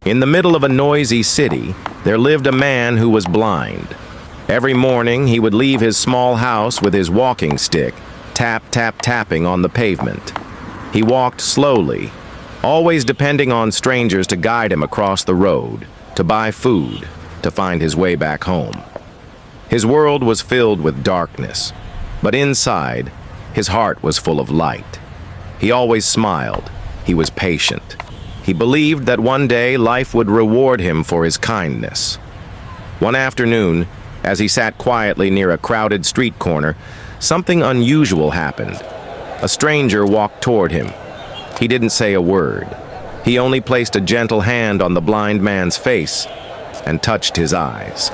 In the middle of a noisy city, there lived a man who was blind. Every morning, he would leave his small house with his walking stick, tap, tap, tapping on the pavement. He walked slowly, always depending on strangers to guide him across the road, to buy food, to find his way back home. His world was filled with darkness, but inside, his heart was full of light. He always smiled. He was patient. He believed that one day life would reward him for his kindness. One afternoon, as he sat quietly near a crowded street corner, something unusual happened. A stranger walked toward him. He didn't say a word. He only placed a gentle hand on the blind man's face and touched his eyes.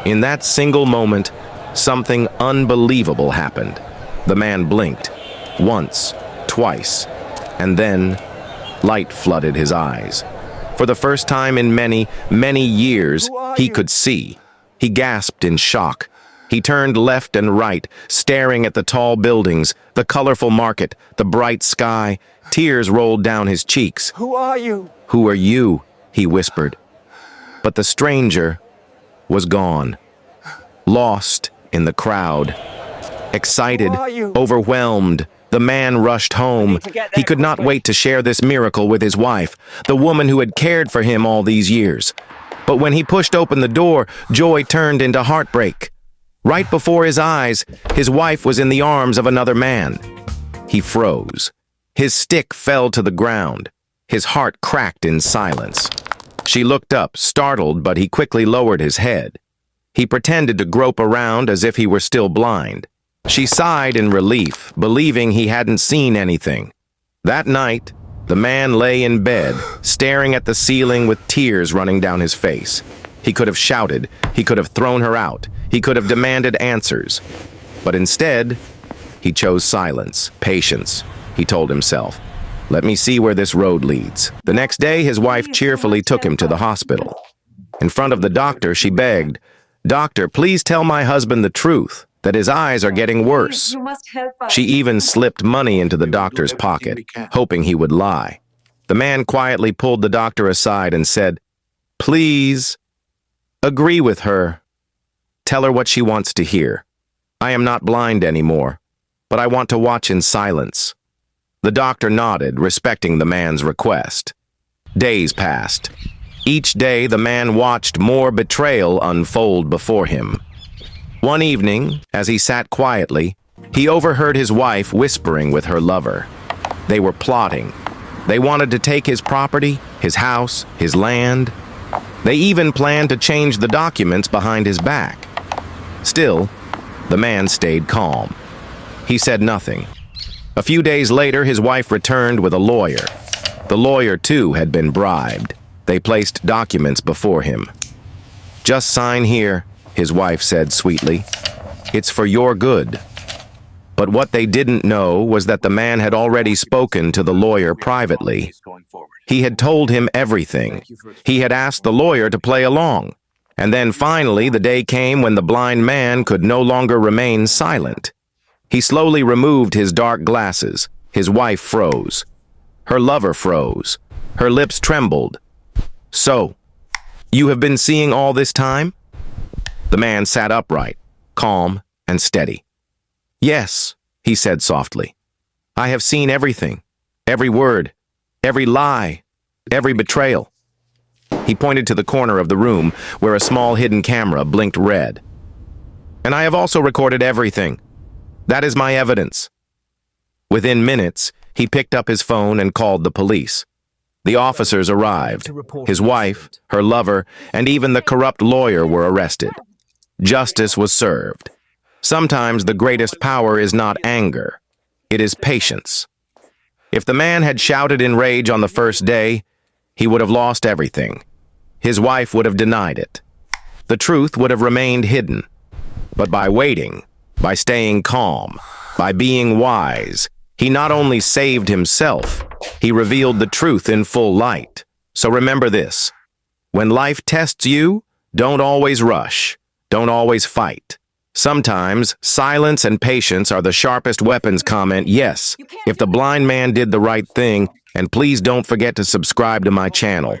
In that single moment, something unbelievable happened. The man blinked, once, twice, and then light flooded his eyes. For the first time in many, many years, he could see. He gasped in shock. He turned left and right, staring at the tall buildings, the colorful market, the bright sky. Tears rolled down his cheeks. Who are you? "Who are you?" he whispered. But the stranger was gone, lost in the crowd. Excited, overwhelmed, the man rushed home. He could not wait to share this miracle with his wife, the woman who had cared for him all these years. But when he pushed open the door, joy turned into heartbreak. Right before his eyes, his wife was in the arms of another man. He froze. His stick fell to the ground. His heart cracked in silence. She looked up, startled, but he quickly lowered his head. He pretended to grope around as if he were still blind. She sighed in relief, believing he hadn't seen anything. That night, the man lay in bed, staring at the ceiling with tears running down his face. He could have shouted, he could have thrown her out, he could have demanded answers. But instead, he chose silence, patience, he told himself. Let me see where this road leads. The next day, his wife cheerfully took him to the hospital. In front of the doctor, she begged, "Doctor, please tell my husband the truth, that his eyes are getting worse." She even slipped money into the doctor's pocket, hoping he would lie. The man quietly pulled the doctor aside and said, "Please, agree with her. Tell her what she wants to hear. I am not blind anymore, but I want to watch in silence." The doctor nodded, respecting the man's request. Days passed. Each day, the man watched more betrayal unfold before him. One evening, as he sat quietly, he overheard his wife whispering with her lover. They were plotting. They wanted to take his property, his house, his land. They even planned to change the documents behind his back. Still, the man stayed calm. He said nothing. A few days later, his wife returned with a lawyer. The lawyer, too, had been bribed. They placed documents before him. "Just sign here," his wife said sweetly. "It's for your good." But what they didn't know was that the man had already spoken to the lawyer privately. He had told him everything. He had asked the lawyer to play along. And then finally, the day came when the blind man could no longer remain silent. He slowly removed his dark glasses. His wife froze. Her lover froze. Her lips trembled. "So, you have been seeing all this time?" The man sat upright, calm and steady. "Yes," he said softly. "I have seen everything, every word, every lie, every betrayal." He pointed to the corner of the room where a small hidden camera blinked red. "And I have also recorded everything. That is my evidence." Within minutes, he picked up his phone and called the police. The officers arrived. His wife, her lover, and even the corrupt lawyer were arrested. Justice was served. Sometimes the greatest power is not anger. It is patience. If the man had shouted in rage on the first day, he would have lost everything. His wife would have denied it. The truth would have remained hidden. But by waiting, by staying calm, by being wise, he not only saved himself, he revealed the truth in full light. So remember this: when life tests you, don't always rush, don't always fight. Sometimes silence and patience are the sharpest weapons. Comment yes if the blind man did the right thing, and please don't forget to subscribe to my channel.